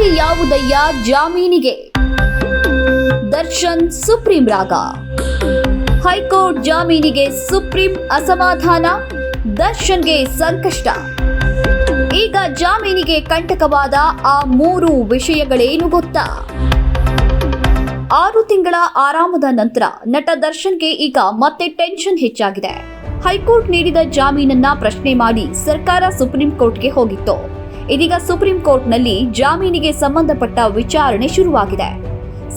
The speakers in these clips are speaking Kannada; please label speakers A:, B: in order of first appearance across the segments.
A: ದಾರಿ ಯಾವುದಯ್ಯ ಜಾಮೀನಿಗೆ? ದರ್ಶನ್ ಸುಪ್ರೀಂ ರಾಗ. ಹೈಕೋರ್ಟ್ ಜಾಮೀನಿಗೆ ಸುಪ್ರೀಂ ಅಸಮಾಧಾನ, ದರ್ಶನ್ಗೆ ಸಂಕಷ್ಟ. ಈಗ ಜಾಮೀನಿಗೆ ಕಂಟಕವಾದ ಆ 3 ವಿಷಯಗಳೇನು ಗೊತ್ತಾ? 6 ತಿಂಗಳ ಆರಾಮದ ನಂತರ ನಟ ದರ್ಶನ್ಗೆ ಈಗ ಮತ್ತೆ ಟೆನ್ಷನ್ ಹೆಚ್ಚಾಗಿದೆ. ಹೈಕೋರ್ಟ್ ನೀಡಿದ ಜಾಮೀನನ್ನ ಪ್ರಶ್ನೆ ಮಾಡಿ ಸರ್ಕಾರ ಸುಪ್ರೀಂ ಕೋರ್ಟ್ಗೆ ಹೋಗಿತ್ತು. ಇದೀಗ ಸುಪ್ರೀಂ ಕೋರ್ಟ್ನಲ್ಲಿ ಜಾಮೀನಿಗೆ ಸಂಬಂಧಪಟ್ಟ ವಿಚಾರಣೆ ಶುರುವಾಗಿದೆ.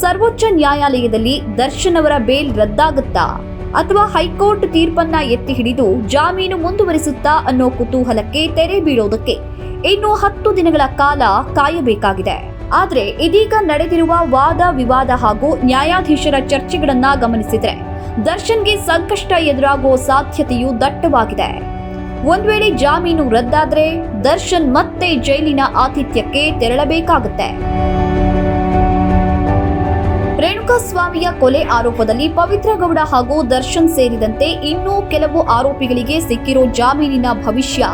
A: ಸರ್ವೋಚ್ಚ ನ್ಯಾಯಾಲಯದಲ್ಲಿ ದರ್ಶನ್ ಅವರ ಬೇಲ್ ರದ್ದಾಗುತ್ತಾ ಅಥವಾ ಹೈಕೋರ್ಟ್ ತೀರ್ಪನ್ನ ಎತ್ತಿ ಹಿಡಿದು ಜಾಮೀನು ಮುಂದುವರಿಸುತ್ತಾ ಅನ್ನೋ ಕುತೂಹಲಕ್ಕೆ ತೆರೆ ಬೀಳೋದಕ್ಕೆ ಇನ್ನು 10 ದಿನಗಳ ಕಾಲ ಕಾಯಬೇಕಾಗಿದೆ. ಆದ್ರೆ ಇದೀಗ ನಡೆದಿರುವ ವಾದ ವಿವಾದ ಹಾಗೂ ನ್ಯಾಯಾಧೀಶರ ಚರ್ಚೆಗಳನ್ನ ಗಮನಿಸಿದ್ರೆ ದರ್ಶನ್ಗೆ ಸಂಕಷ್ಟ ಎದುರಾಗುವ ಸಾಧ್ಯತೆಯು ದಟ್ಟವಾಗಿದೆ. ಒಂದ್ ವೇಳೆ ಜಾಮೀನು ರದ್ದಾದ್ರೆ ದರ್ಶನ್ ಮತ್ತೆ ಜೈಲಿನ ಆತಿಥ್ಯಕ್ಕೆ ತೆರಳಬೇಕಾಗುತ್ತೆ. ರೇಣುಕಾಸ್ವಾಮಿಯ ಕೊಲೆ ಆರೋಪದಲ್ಲಿ ಪವಿತ್ರ ಗೌಡ ಹಾಗೂ ದರ್ಶನ್ ಸೇರಿದಂತೆ ಇನ್ನೂ ಕೆಲವು ಆರೋಪಿಗಳಿಗೆ ಸಿಕ್ಕಿರೋ ಜಾಮೀನಿನ ಭವಿಷ್ಯ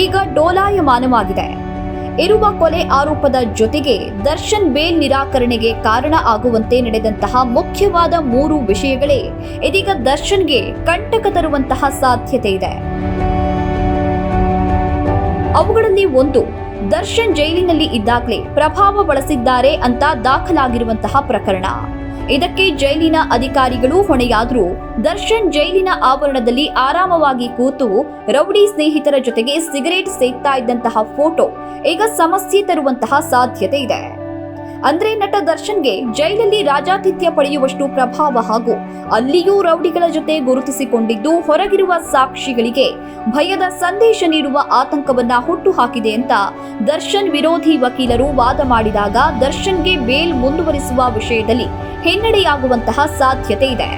A: ಈಗ ಡೋಲಾಯಮಾನವಾಗಿದೆ. ಇರುವ ಕೊಲೆ ಆರೋಪದ ಜೊತೆಗೆ ದರ್ಶನ್ ಬೇಲ್ ನಿರಾಕರಣೆಗೆ ಕಾರಣ ಆಗುವಂತೆ ನಡೆದಂತಹ ಮುಖ್ಯವಾದ 3 ವಿಷಯಗಳೇ ಇದೀಗ ದರ್ಶನ್ಗೆ ಕಂಟಕ ತರುವಂತಹ ಸಾಧ್ಯತೆ ಇದೆ. ಅವುಗಳಲ್ಲಿ ಒಂದು, ದರ್ಶನ್ ಜೈಲಿನಲ್ಲಿ ಇದ್ದಾಗಲೇ ಪ್ರಭಾವ ಬಳಸಿದ್ದಾರೆ ಅಂತ ದಾಖಲಾಗಿರುವಂತಹ ಪ್ರಕರಣ. ಇದಕ್ಕೆ ಜೈಲಿನ ಅಧಿಕಾರಿಗಳು ಹೊಣೆಯಾದರೂ ದರ್ಶನ್ ಜೈಲಿನ ಆವರಣದಲ್ಲಿ ಆರಾಮವಾಗಿ ಕೂತು ರೌಡಿ ಸ್ನೇಹಿತರ ಜೊತೆಗೆ ಸಿಗರೇಟ್ ಸೇಗ್ತಾ ಇದ್ದಂತಹ ಫೋಟೋ ಈಗ ಸಮಸ್ಯೆ ತರುವಂತಹ ಸಾಧ್ಯತೆ ಇದೆ. ಅಂದ್ರೆ ನಟ ದರ್ಶನ್ಗೆ ಜೈಲಲ್ಲಿ ರಾಜಾತಿಥ್ಯ ಪಡೆಯುವಷ್ಟು ಪ್ರಭಾವ ಹಾಗೂ ಅಲ್ಲಿಯೂ ರೌಡಿಗಳ ಜೊತೆ ಗುರುತಿಸಿಕೊಂಡಿದ್ದು ಹೊರಗಿರುವ ಸಾಕ್ಷಿಗಳಿಗೆ ಭಯದ ಸಂದೇಶ ನೀಡುವ ಆತಂಕವನ್ನ ಹುಟ್ಟುಹಾಕಿದೆ ಅಂತ ದರ್ಶನ್ ವಿರೋಧಿ ವಕೀಲರು ವಾದ ಮಾಡಿದಾಗ ದರ್ಶನ್ಗೆ ಬೇಲ್ ಮುಂದುವರಿಸುವ ವಿಷಯದಲ್ಲಿ ಹಿನ್ನಡೆಯಾಗುವಂತಹ ಸಾಧ್ಯತೆ ಇದೆ.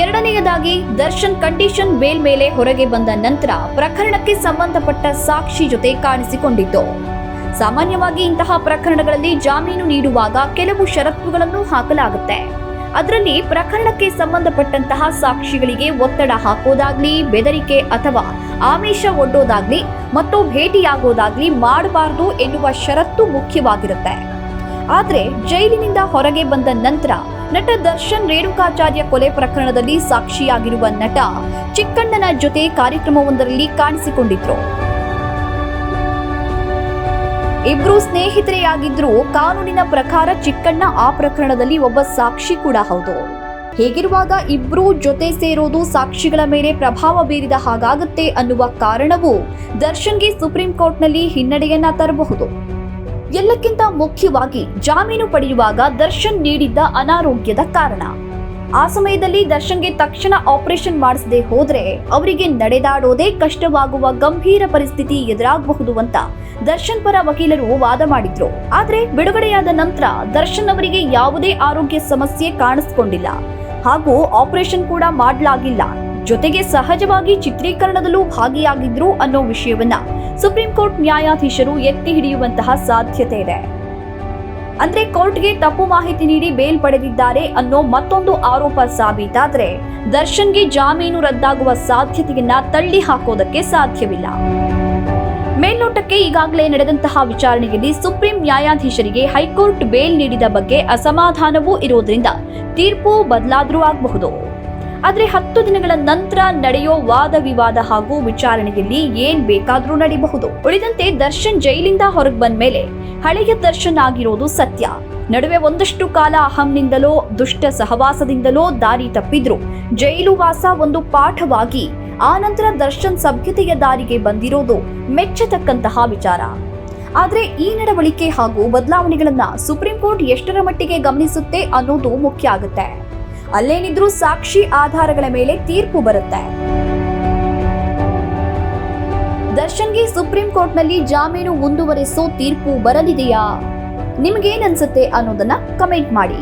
A: ಎರಡನೆಯದಾಗಿ, ದರ್ಶನ್ ಕಂಡೀಷನ್ ಬೇಲ್ ಮೇಲೆ ಹೊರಗೆ ಬಂದ ನಂತರ ಪ್ರಕರಣಕ್ಕೆ ಸಂಬಂಧಪಟ್ಟ ಸಾಕ್ಷಿ ಜೊತೆ ಕಾಣಿಸಿಕೊಂಡಿದ್ದು. ಸಾಮಾನ್ಯವಾಗಿ ಇಂತಹ ಪ್ರಕರಣಗಳಲ್ಲಿ ಜಾಮೀನು ನೀಡುವಾಗ ಕೆಲವು ಷರತ್ತುಗಳನ್ನು ಹಾಕಲಾಗುತ್ತೆ. ಅದರಲ್ಲಿ ಪ್ರಕರಣಕ್ಕೆ ಸಂಬಂಧಪಟ್ಟಂತಹ ಸಾಕ್ಷಿಗಳಿಗೆ ಒತ್ತಡ ಹಾಕೋದಾಗ್ಲಿ, ಬೆದರಿಕೆ ಅಥವಾ ಆಮಿಷ ಒಡ್ಡೋದಾಗ್ಲಿ ಮತ್ತು ಭೇಟಿಯಾಗೋದಾಗ್ಲಿ ಮಾಡಬಾರದು ಎನ್ನುವ ಷರತ್ತು ಮುಖ್ಯವಾಗಿರುತ್ತೆ. ಆದ್ರೆ ಜೈಲಿನಿಂದ ಹೊರಗೆ ಬಂದ ನಂತರ ನಟ ದರ್ಶನ್ ರೇಣುಕಾಚಾರ್ಯ ಕೊಲೆ ಪ್ರಕರಣದಲ್ಲಿ ಸಾಕ್ಷಿಯಾಗಿರುವ ನಟ ಚಿಕ್ಕಣ್ಣನ ಜೊತೆ ಕಾರ್ಯಕ್ರಮವೊಂದರಲ್ಲಿ ಕಾಣಿಸಿಕೊಂಡಿದ್ರು. ಇಬ್ರು ಸ್ನೇಹಿತರೇ ಆಗಿದ್ರು. ಕಾನೂನಿನ ಪ್ರಕಾರ ಚಿಕ್ಕಣ್ಣ ಆ ಪ್ರಕರಣದಲ್ಲಿ ಒಬ್ಬ ಸಾಕ್ಷಿ ಕೂಡ ಹೌದು. ಹೀಗಿರುವಾಗ ಇಬ್ರು ಜೊತೆ ಸೇರೋದು ಸಾಕ್ಷಿಗಳ ಮೇಲೆ ಪ್ರಭಾವ ಬೀರಿದ ಹಾಗಾಗುತ್ತೆ ಅನ್ನುವ ಕಾರಣವು ದರ್ಶನ್ಗೆ ಸುಪ್ರೀಂ ಕೋರ್ಟ್ನಲ್ಲಿ ಹಿನ್ನಡೆಯನ್ನ ತರಬಹುದು. ಎಲ್ಲಕ್ಕಿಂತ ಮುಖ್ಯವಾಗಿ ಜಾಮೀನು ಪಡೆಯುವಾಗ ದರ್ಶನ್ ನೀಡಿದ್ದ ಅನಾರೋಗ್ಯದ ಕಾರಣ. ಆ ಸಮಯದಲ್ಲಿ ದರ್ಶನ್ಗೆ ತಕ್ಷಣ ಆಪರೇಷನ್ ಮಾಡಿಸದೆ ಹೋದ್ರೆ ಅವರಿಗೆ ನಡೆದಾಡೋದೇ ಕಷ್ಟವಾಗುವ ಗಂಭೀರ ಪರಿಸ್ಥಿತಿ ಎದುರಾಗಬಹುದು ಅಂತ ದರ್ಶನ್ ಪರ ವಕೀಲರು ವಾದ ಮಾಡಿದ್ರು. ಆದ್ರೆ ಬಿಡುಗಡೆಯಾದ ನಂತರ ದರ್ಶನ್ ಅವರಿಗೆ ಯಾವುದೇ ಆರೋಗ್ಯ ಸಮಸ್ಯೆ ಕಾಣಿಸಿಕೊಂಡಿಲ್ಲ ಹಾಗೂ ಆಪರೇಷನ್ ಕೂಡ ಮಾಡಲಾಗಿಲ್ಲ. ಜೊತೆಗೆ ಸಹಜವಾಗಿ ಚಿತ್ರೀಕರಣದಲ್ಲೂ ಭಾಗಿಯಾಗಿದ್ರು ಅನ್ನೋ ವಿಷಯವನ್ನ ಸುಪ್ರೀಂ ಕೋರ್ಟ್ ನ್ಯಾಯಾಧೀಶರು ಎತ್ತಿ ಹಿಡಿಯುವಂತಹ ಸಾಧ್ಯತೆ ಇದೆ. ಅಂದ್ರೆ ಕೋರ್ಟ್ಗೆ ತಪ್ಪು ಮಾಹಿತಿ ನೀಡಿ ಬೇಲ್ ಪಡೆದಿದ್ದಾರೆ ಅನ್ನೋ ಮತ್ತೊಂದು ಆರೋಪ ಸಾಬೀತಾದ್ರೆ ದರ್ಶನ್ಗೆ ಜಾಮೀನು ರದ್ದಾಗುವ ಸಾಧ್ಯತೆಯನ್ನ ತಳ್ಳಿ ಹಾಕೋದಕ್ಕೆ ಸಾಧ್ಯವಿಲ್ಲ. ಮೇಲ್ನೋಟಕ್ಕೆ ಈಗಾಗಲೇ ನಡೆದಂತಹ ವಿಚಾರಣೆಯಲ್ಲಿ ಸುಪ್ರೀಂ ನ್ಯಾಯಾಧೀಶರಿಗೆ ಹೈಕೋರ್ಟ್ ಬೇಲ್ ನೀಡಿದ ಬಗ್ಗೆ ಅಸಮಾಧಾನವೂ ಇರೋದ್ರಿಂದ ತೀರ್ಪು ಬದಲಾದ್ರೂ ಆಗಬಹುದು. ಆದ್ರೆ 10 ದಿನಗಳ ನಂತರ ನಡೆಯೋ ವಾದ ವಿವಾದ ಹಾಗೂ ವಿಚಾರಣೆಯಲ್ಲಿ ಏನ್ ಬೇಕಾದ್ರೂ ನಡೀಬಹುದು. ಉಳಿದಂತೆ ದರ್ಶನ್ ಜೈಲಿಂದ ಹೊರಗೆ ಬಂದ ಮೇಲೆ ಹಳೆಯ ದರ್ಶನ್ ಆಗಿರೋದು ಸತ್ಯ. ನಡುವೆ ಒಂದಷ್ಟು ಕಾಲ ಅಹಂನಿಂದಲೋ ದುಷ್ಟ ಸಹವಾಸದಿಂದಲೋ ದಾರಿ ತಪ್ಪಿದ್ರು ಜೈಲು ವಾಸ ಒಂದು ಪಾಠವಾಗಿ ಆ ನಂತರ ದರ್ಶನ್ ಸಭ್ಯತೆಯ ದಾರಿಗೆ ಬಂದಿರೋದು ಮೆಚ್ಚತಕ್ಕಂತಹ ವಿಚಾರ. ಆದ್ರೆ ಈ ನಡವಳಿಕೆ ಹಾಗೂ ಬದಲಾವಣೆಗಳನ್ನ ಸುಪ್ರೀಂ ಕೋರ್ಟ್ ಎಷ್ಟರ ಮಟ್ಟಿಗೆ ಗಮನಿಸುತ್ತೆ ಅನ್ನೋದು ಮುಖ್ಯ ಆಗುತ್ತೆ. ಅಲ್ಲೇನಿದ್ರೂ ಸಾಕ್ಷಿ ಆಧಾರಗಳ ಮೇಲೆ ತೀರ್ಪು ಬರುತ್ತೆ. ದರ್ಶನ್ಗೆ ಸುಪ್ರೀಂ ಕೋರ್ಟ್ನಲ್ಲಿ ಜಾಮೀನು ಮುಂದುವರಿಸೋ ತೀರ್ಪು ಬರಲಿದೆಯಾ? ನಿಮ್ಗೇನನ್ಸುತ್ತೆ ಅನ್ನೋದನ್ನ ಕಮೆಂಟ್ ಮಾಡಿ.